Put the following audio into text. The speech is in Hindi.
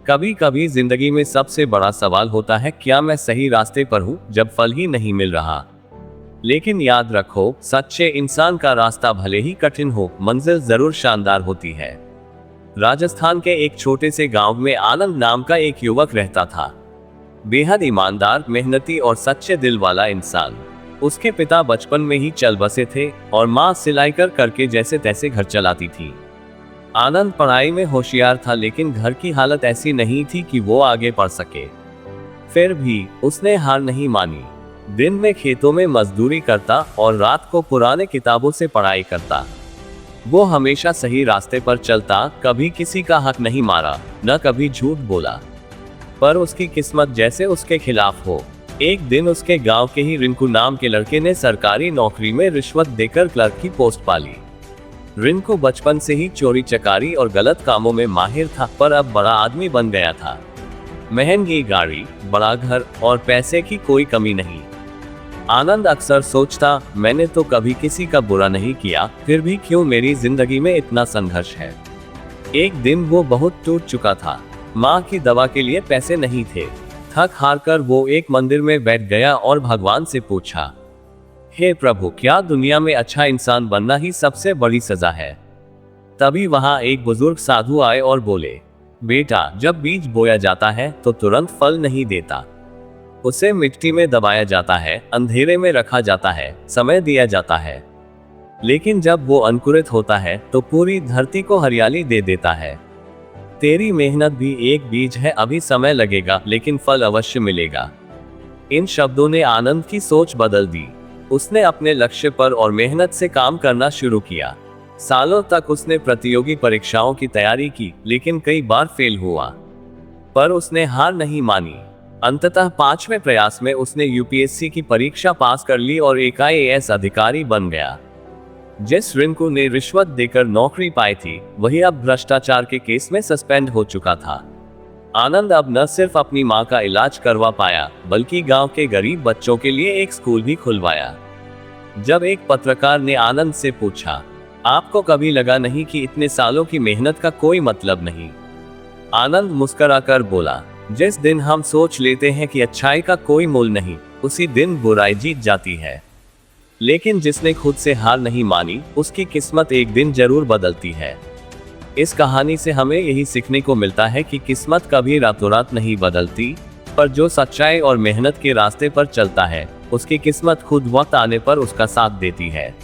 कभी कभी जिंदगी में सबसे बड़ा सवाल होता है, क्या मैं सही रास्ते पर हूँ जब फल ही नहीं मिल रहा। लेकिन याद रखो, सच्चे इंसान का रास्ता भले ही कठिन हो, मंजिल जरूर शानदार होती है। राजस्थान के एक छोटे से गांव में आनंद नाम का एक युवक रहता था। बेहद ईमानदार, मेहनती और सच्चे दिल वाला इंसान। उसके पिता बचपन में ही चल बसे थे और माँ सिलाई करके जैसे तैसे घर चलाती थी। आनंद पढ़ाई में होशियार था, लेकिन घर की हालत ऐसी नहीं थी कि वो आगे पढ़ सके। फिर भी उसने हार नहीं मानी। दिन में खेतों में मजदूरी करता और रात को पुराने किताबों से पढ़ाई करता। वो हमेशा सही रास्ते पर चलता, कभी किसी का हक नहीं मारा, न कभी झूठ बोला। पर उसकी किस्मत जैसे उसके खिलाफ हो। एक दिन उसके गांव के ही रिंकू नाम के लड़के ने सरकारी नौकरी में रिश्वत देकर क्लर्क की पोस्ट पाली। रिंकू बचपन से ही चोरी चकारी और गलत कामों में माहिर था, पर अब बड़ा आदमी बन गया था। महंगी गाड़ी, बड़ा घर और पैसे की कोई कमी नहीं। आनंद अक्सर सोचता, मैंने तो कभी किसी का बुरा नहीं किया, फिर भी क्यों मेरी जिंदगी में इतना संघर्ष है। एक दिन वो बहुत टूट चुका था। माँ की दवा के लिए पैसे नहीं थे। थक हार कर वो एक मंदिर में बैठ गया और भगवान से पूछा, हे प्रभु, क्या दुनिया में अच्छा इंसान बनना ही सबसे बड़ी सजा है। तभी वहां एक बुजुर्ग साधु आए और बोले, बेटा, जब बीज बोया जाता है तो तुरंत फल नहीं देता। उसे मिट्टी में दबाया जाता है, अंधेरे में रखा जाता है, समय दिया जाता है। लेकिन जब वो अंकुरित होता है तो पूरी धरती को हरियाली दे देता है। तेरी मेहनत भी एक बीज है, अभी समय लगेगा लेकिन फल अवश्य मिलेगा। इन शब्दों ने आनंद की सोच बदल दी। उसने अपने लक्ष्य पर और मेहनत से काम करना शुरू किया। सालों तक उसने प्रतियोगी परीक्षाओं की तैयारी की, लेकिन कई बार फेल हुआ। पर उसने हार नहीं मानी। अंततः 5वें प्रयास में उसने यूपीएससी की परीक्षा पास कर ली और एक आईएएस अधिकारी बन गया। जिस रिंकू ने रिश्वत देकर नौकरी पाई थी, वही अब भ्रष्टाचार के केस में सस्पेंड हो चुका था। आनंद अब न सिर्फ अपनी मां का इलाज करवा पाया, बल्कि गांव के गरीब बच्चों के लिए एक स्कूल भी खुलवाया। जब एक पत्रकार ने आनंद से पूछा, आपको कभी लगा नहीं कि इतने सालों की मेहनत का कोई मतलब नहीं? आनंद मुस्कुराकर बोला, जिस दिन हम सोच लेते हैं कि अच्छाई का कोई मोल नहीं, उसी दिन बुराई जीत जाती है। लेकिन जिसने खुद से हार नहीं मानी, उसकी किस्मत एक दिन जरूर बदलती है। इस कहानी से हमें यही सीखने को मिलता है कि किस्मत कभी रातों रात नहीं बदलती, पर जो सच्चाई और मेहनत के रास्ते पर चलता है, उसकी किस्मत खुद वक्त आने पर उसका साथ देती है।